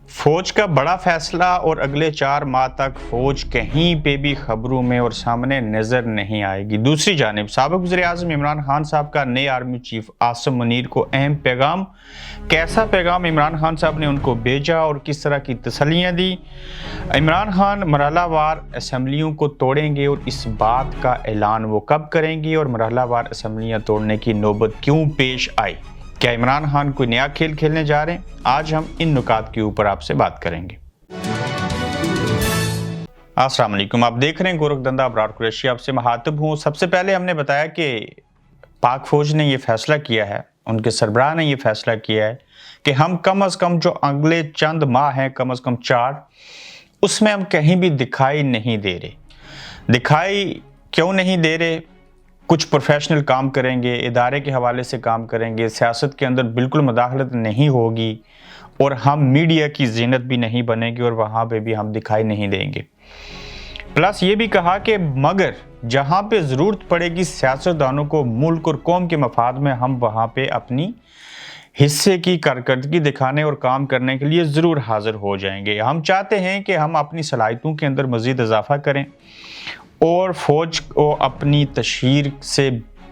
فوج کا بڑا فیصلہ اور اگلے 4 ماہ تک فوج کہیں پہ بھی خبروں میں اور سامنے نظر نہیں آئے گی۔ دوسری جانب سابق وزیر اعظم عمران خان صاحب کا نئے آرمی چیف عاصم منیر کو اہم پیغام۔ کیسا پیغام عمران خان صاحب نے ان کو بھیجا اور کس طرح کی تسلیاں دی؟ عمران خان مرحلہ وار اسمبلیوں کو توڑیں گے اور اس بات کا اعلان وہ کب کریں گے اور مرحلہ وار اسمبلیاں توڑنے کی نوبت کیوں پیش آئی؟ کیا عمران خان کوئی نیا کھیل کھیلنے جا رہے ہیں؟ آج ہم ان نکات کے اوپر آپ سے بات کریں گے۔ السلام علیکم، آپ دیکھ رہے ہیں گورکھ دندہ ابرار قریشی، آپ سے مخاطب ہوں۔ سب سے پہلے ہم نے بتایا کہ پاک فوج نے یہ فیصلہ کیا ہے، ان کے سربراہ نے یہ فیصلہ کیا ہے کہ ہم کم از کم جو اگلے چند ماہ ہیں، کم از کم 4، اس میں ہم کہیں بھی دکھائی نہیں دے رہے۔ دکھائی کیوں نہیں دے رہے؟ کچھ پروفیشنل کام کریں گے، ادارے کے حوالے سے کام کریں گے، سیاست کے اندر بالکل مداخلت نہیں ہوگی اور ہم میڈیا کی زینت بھی نہیں بنے گی اور وہاں پہ بھی ہم دکھائی نہیں دیں گے۔ پلس یہ بھی کہا کہ مگر جہاں پہ ضرورت پڑے گی سیاستدانوں کو ملک اور قوم کے مفاد میں، ہم وہاں پہ اپنی حصے کی کارکردگی دکھانے اور کام کرنے کے لیے ضرور حاضر ہو جائیں گے۔ ہم چاہتے ہیں کہ ہم اپنی صلاحیتوں کے اندر مزید اضافہ کریں اور فوج کو اپنی تشہیر سے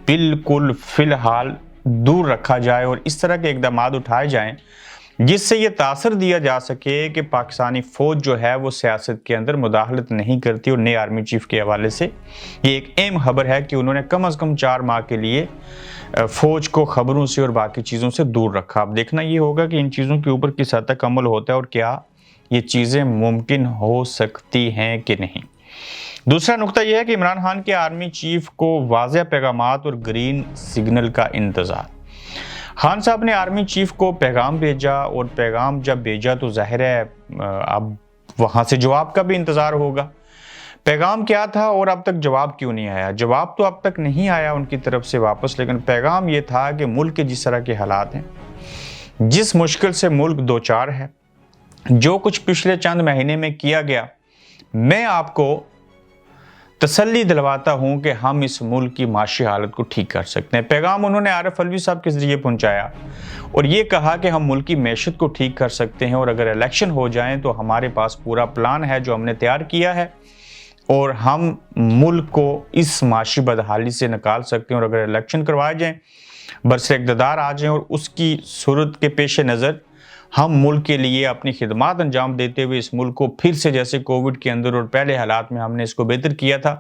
بالکل فی الحال دور رکھا جائے اور اس طرح کے اقدامات اٹھائے جائیں جس سے یہ تاثر دیا جا سکے کہ پاکستانی فوج جو ہے وہ سیاست کے اندر مداخلت نہیں کرتی۔ اور نئے آرمی چیف کے حوالے سے یہ ایک اہم خبر ہے کہ انہوں نے کم از کم 4 ماہ کے لیے فوج کو خبروں سے اور باقی چیزوں سے دور رکھا۔ اب دیکھنا یہ ہوگا کہ ان چیزوں کے اوپر کس حد تک عمل ہوتا ہے اور کیا یہ چیزیں ممکن ہو سکتی ہیں کہ نہیں۔ دوسرا نقطہ یہ ہے کہ عمران خان کے آرمی چیف کو واضح پیغامات اور گرین سگنل کا انتظار۔ خان صاحب نے آرمی چیف کو پیغام بھیجا اور پیغام جب بھیجا تو ظاہر ہے اب وہاں سے جواب کا بھی انتظار ہوگا۔ پیغام کیا تھا اور اب تک جواب کیوں نہیں آیا؟ جواب تو اب تک نہیں آیا ان کی طرف سے واپس، لیکن پیغام یہ تھا کہ ملک کے جس طرح کے حالات ہیں، جس مشکل سے ملک دوچار ہے، جو کچھ پچھلے چند مہینے میں کیا گیا، میں آپ کو تسلی دلواتا ہوں کہ ہم اس ملک کی معاشی حالت کو ٹھیک کر سکتے ہیں۔ پیغام انہوں نے عارف علوی صاحب کے ذریعے پہنچایا اور یہ کہا کہ ہم ملک کی معیشت کو ٹھیک کر سکتے ہیں اور اگر الیکشن ہو جائیں تو ہمارے پاس پورا پلان ہے جو ہم نے تیار کیا ہے اور ہم ملک کو اس معاشی بدحالی سے نکال سکتے ہیں، اور اگر الیکشن کروائے جائیں، برسر اقتدار آ جائیں اور اس کی صورت کے پیش نظر ہم ملک کے لیے اپنی خدمات انجام دیتے ہوئے اس ملک کو پھر سے جیسے کووڈ کے اندر اور پہلے حالات میں ہم نے اس کو بہتر کیا تھا،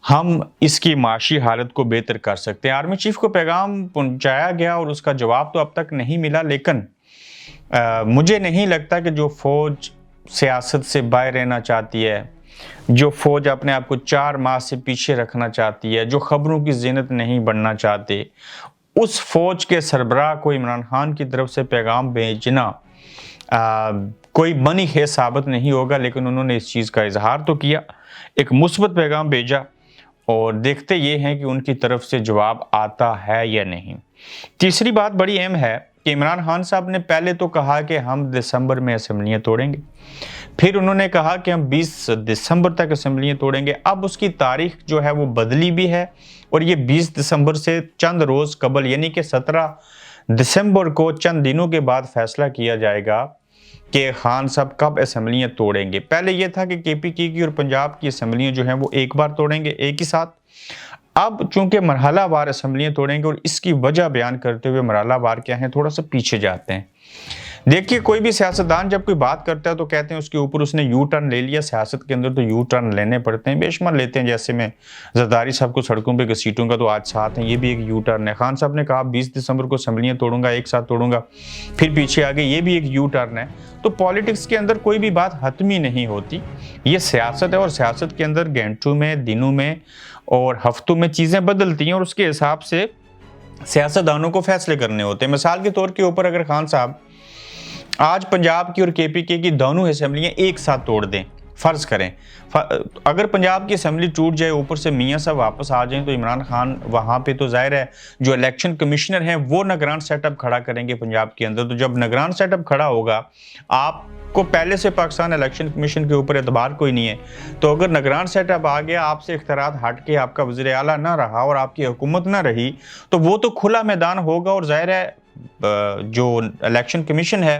ہم اس کی معاشی حالت کو بہتر کر سکتے ہیں۔ آرمی چیف کو پیغام پہنچایا گیا اور اس کا جواب تو اب تک نہیں ملا، لیکن مجھے نہیں لگتا کہ جو فوج سیاست سے باہر رہنا چاہتی ہے، جو فوج اپنے آپ کو 4 ماہ سے پیچھے رکھنا چاہتی ہے، جو خبروں کی زینت نہیں بننا چاہتے، اس فوج کے سربراہ کو عمران خان کی طرف سے پیغام بھیجنا کوئی بنی خیز ثابت نہیں ہوگا، لیکن انہوں نے اس چیز کا اظہار تو کیا، ایک مثبت پیغام بھیجا، اور دیکھتے یہ ہیں کہ ان کی طرف سے جواب آتا ہے یا نہیں۔ تیسری بات بڑی اہم ہے کہ عمران خان صاحب نے پہلے تو کہا کہ ہم دسمبر میں اسمبلیاں توڑیں گے، پھر انہوں نے کہا کہ ہم 20 دسمبر تک اسمبلیاں توڑیں گے۔ اب اس کی تاریخ جو ہے وہ بدلی بھی ہے اور یہ 20 دسمبر سے چند روز قبل یعنی کہ 17 دسمبر کو چند دنوں کے بعد فیصلہ کیا جائے گا کہ خان صاحب کب اسمبلیاں توڑیں گے۔ پہلے یہ تھا کہ KPK کی اور پنجاب کی اسمبلیاں جو ہیں وہ ایک بار توڑیں گے ایک ہی ساتھ۔ اب چونکہ مرحلہ وار اسمبلیاں توڑیں گے اور اس کی وجہ بیان کرتے ہوئے مرحلہ وار کیا ہیں تھوڑا سا پیچھے جاتے ہیں۔ دیکھیے کوئی بھی سیاستدان جب کوئی بات کرتا ہے تو کہتے ہیں اس کے اوپر اس نے یو ٹرن لے لیا۔ سیاست کے اندر تو یو ٹرن لینے پڑتے ہیں، بے شمار لیتے ہیں، جیسے میں زرداری صاحب کو سڑکوں پہ گھسیٹوں گا تو آج ساتھ ہیں، یہ بھی ایک یو ٹرن ہے۔ خان صاحب نے کہا 20 دسمبر کو اسمبلیاں توڑوں گا، ایک ساتھ توڑوں گا، پھر پیچھے آگے، یہ بھی ایک یو ٹرن ہے۔ تو پولیٹکس کے اندر کوئی بھی بات حتمی نہیں ہوتی، یہ سیاست ہے اور سیاست کے اندر گھنٹوں میں، دنوں میں اور ہفتوں میں چیزیں بدلتی ہیں اور اس کے حساب سے سیاستدانوں کو فیصلے کرنے ہوتے ہیں۔ مثال کے طور کے اوپر اگر خان صاحب آج پنجاب کی اور KPK کی دونوں اسمبلیاں ایک ساتھ توڑ دیں، فرض کریں اگر پنجاب کی اسمبلی ٹوٹ جائے، اوپر سے میاں صاحب واپس آ جائیں، تو عمران خان وہاں پہ تو ظاہر ہے جو الیکشن کمشنر ہیں وہ نگران سیٹ اپ کھڑا کریں گے پنجاب کے اندر۔ تو جب نگران سیٹ اپ کھڑا ہوگا، آپ کو پہلے سے پاکستان الیکشن کمیشن کے اوپر اعتبار کوئی نہیں ہے، تو اگر نگران سیٹ اپ آ گیا، آپ سے اختیارات ہٹ کے آپ کا وزیر اعلیٰ نہ رہا اور آپ کی حکومت نہ رہی، تو وہ تو کھلا میدان ہوگا اور ظاہر ہے جو الیکشن کمیشن ہے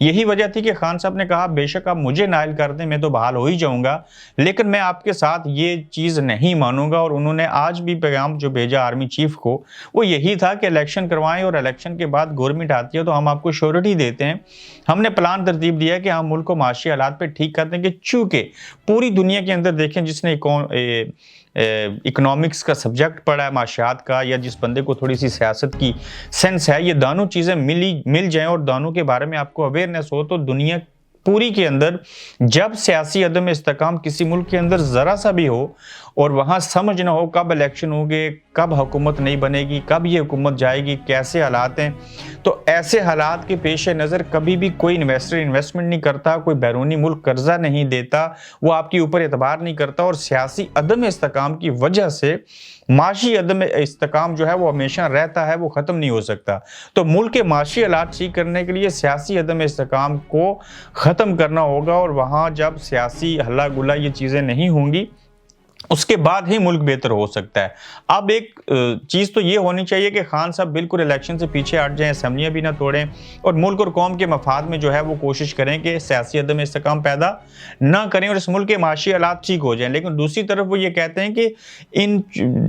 یہی وجہ تھی کہ خان صاحب نے کہا بے شک آپ مجھے نائل کر دیں میں تو بحال ہو ہی جاؤں گا لیکن میں آپ کے ساتھ یہ چیز نہیں مانوں گا. اور انہوں نے آج بھی پیغام جو بھیجا آرمی چیف کو وہ یہی تھا کہ الیکشن کروائیں اور الیکشن کے بعد گورنمنٹ آتی ہے تو ہم آپ کو شیورٹی دیتے ہیں. ہم نے پلان ترتیب دیا کہ ہم ملک کو معاشی حالات پہ ٹھیک کر دیں گے. چونکہ پوری دنیا کے اندر دیکھیں جس نے اکنامکس کا سبجیکٹ پڑھا ہے معاشیات کا یا جس بندے کو تھوڑی سی سیاست کی سینس ہے یہ دونوں چیزیں مل جائیں اور دونوں کے بارے میں آپ کو اویئرنیس ہو تو دنیا پوری کے اندر جب سیاسی عدم استحکام کسی ملک کے اندر ذرا سا بھی ہو اور وہاں سمجھ نہ ہو کب الیکشن ہوگے کب حکومت نہیں بنے گی کب یہ حکومت جائے گی کیسے حالات ہیں تو ایسے حالات کے پیش نظر کبھی بھی کوئی انویسٹر انویسٹمنٹ نہیں کرتا کوئی بیرونی ملک قرضہ نہیں دیتا وہ آپ کے اوپر اعتبار نہیں کرتا. اور سیاسی عدم استحکام کی وجہ سے معاشی عدم استحکام جو ہے وہ ہمیشہ رہتا ہے وہ ختم نہیں ہو سکتا. تو ملک کے معاشی حالات ٹھیک کرنے کے لیے سیاسی عدم استحکام کو ختم کرنا ہوگا اور وہاں جب سیاسی ہلا گلا یہ چیزیں نہیں ہوں گی اس کے بعد ہی ملک بہتر ہو سکتا ہے. اب ایک چیز تو یہ ہونی چاہیے کہ خان صاحب بالکل الیکشن سے پیچھے ہٹ جائیں اسمبلیاں بھی نہ توڑیں اور ملک اور قوم کے مفاد میں جو ہے وہ کوشش کریں کہ سیاسی عدم استحکام پیدا نہ کریں اور اس ملک کے معاشی حالات ٹھیک ہو جائیں. لیکن دوسری طرف وہ یہ کہتے ہیں کہ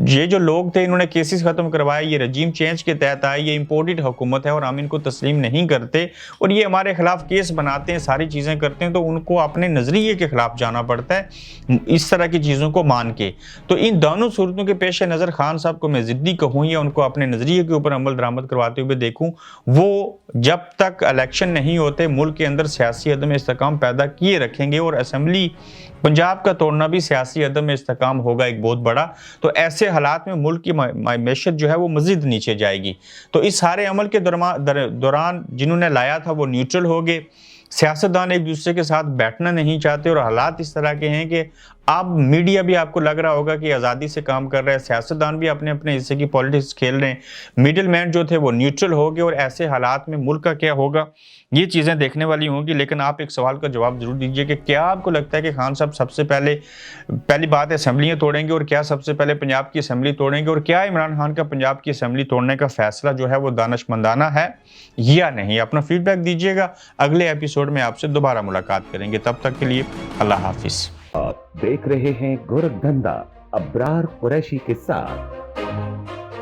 یہ جو لوگ تھے انہوں نے کیسز ختم کروائے یہ رجیم چینج کے تحت آئے یہ امپورٹڈ حکومت ہے اور ہم ان کو تسلیم نہیں کرتے اور یہ ہمارے خلاف کیس بناتے ہیں ساری چیزیں کرتے ہیں تو ان کو اپنے نظریے کے خلاف جانا پڑتا ہے اس طرح کی چیزوں کو مان کے. تو ان دونوں صورتوں کے پیش نظر خان صاحب کو میں ضدی کہوں یا ان کو اپنے نظریے کے اوپر عمل درآمد کرواتے ہوئے دیکھوں وہ جب تک الیکشن نہیں ہوتے ملک کے اندر سیاسی عدم استحکام پیدا کیے رکھیں گے اور اسمبلی پنجاب کا توڑنا بھی سیاسی عدم استحکام ہوگا ایک بہت بڑا. تو ایسے حالات میں ملک کی معیشت جو ہے وہ مزید نیچے جائے گی. تو اس سارے عمل کے دوران جنہوں نے لایا تھا وہ نیوٹرل ہو گئے. سیاستدان ایک دوسرے کے ساتھ بیٹھنا نہیں چاہتے اور حالات اس طرح کے ہیں کہ اب میڈیا بھی آپ کو لگ رہا ہوگا کہ آزادی سے کام کر رہا ہے سیاستدان بھی اپنے اپنے حصے کی پالیٹکس کھیل رہے ہیں میڈل مین جو تھے وہ نیوٹرل ہو گئے اور ایسے حالات میں ملک کا کیا ہوگا یہ چیزیں دیکھنے والی ہوں گی. لیکن آپ ایک سوال کا جواب ضرور دیجئے کہ کیا آپ کو لگتا ہے کہ خان صاحب سب سے پہلی بات اسمبلیاں توڑیں گے اور کیا سب سے پہلے پنجاب کی اسمبلی توڑیں گے اور کیا عمران خان کا پنجاب کی اسمبلی توڑنے کا فیصلہ جو ہے وہ دانشمندانہ ہے یا نہیں؟ اپنا فیڈ بیک دیجئے گا. اگلے ایپیسوڈ میں آپ سے دوبارہ ملاقات کریں گے. تب تک کے لیے اللہ حافظ. آپ دیکھ رہے ہیں گورکھ دھندا ابرار قریشی کے ساتھ.